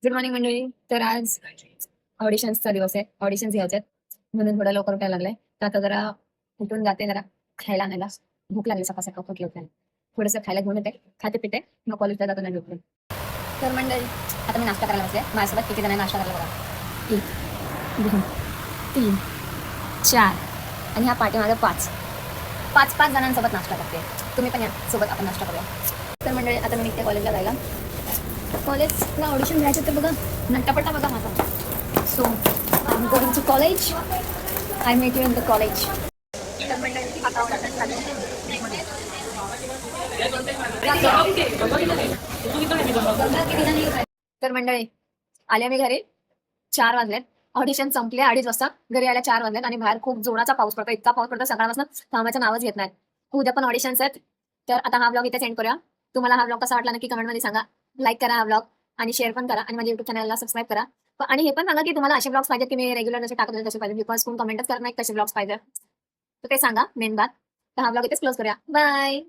Good morning मंडळी. तर आज ऑडिशन्सचा दिवस आहे. ऑडिशन्स घ्यायचे म्हणून थोडा लवकर उठायला लागलाय. तर आता जरा उठून जाते, जरा खायला आणायला. भूक लागली सकाळ सकाळ, खूप उठले. थोडंसं खायला घेऊन येते, खाते पिते, मग कॉलेजला जातो नाही उठून. तर मंडळी आता मी नाश्ता करायला बसले. माझ्यासोबत किती जण नाश्ता करायला बघा. 1 2 3 4 आणि ह्या पाठीमागे 5 जणांसोबत नाश्ता करते. तुम्ही पण या सोबत, आपण नाश्ता करूया. तर मंडळी आता मी निघते कॉलेजला जायला. कॉलेजला ऑडिशन घ्यायचे तर बघा, नट्टापट्टा बघा माझा. So I am going to college. I meet you in the college. तर मंडळी आले मी घरी. 4 वाजलेत. ऑडिशन संपले 2:30 वाजता. घरी यायला 4 वाजलेत आणि बाहेर खूप जोराचा पाऊस पडतो. इतका पाऊस पडतो सकाळपासून थांबायचं नावच घेत नाही. उद्या पण ऑडिशन्स आहेत. तर आता हा ब्लॉग इथे सेंड करूया. तुम्हाला हा ब्लॉग कसा वाटला नक्की कमेंटमध्ये सांगा. लाईक करा हा ब्लॉग आणि शेअर पण करा आणि माझ्या युट्यूब चॅनलला सबस्क्राईब करा. आणि हे पण सांगा की तुम्हाला असे ब्लॉग्स पाहिजेत की मी रेग्युलर जसे टाकत तसे पाहिजे. बिकॉज कोण कमेंटच करत नाही कसे ब्लॉग्स पाहिजे, तर ते सांगा मेन बात. तर हा ब्लॉग इथेच क्लोज करूया. बाय.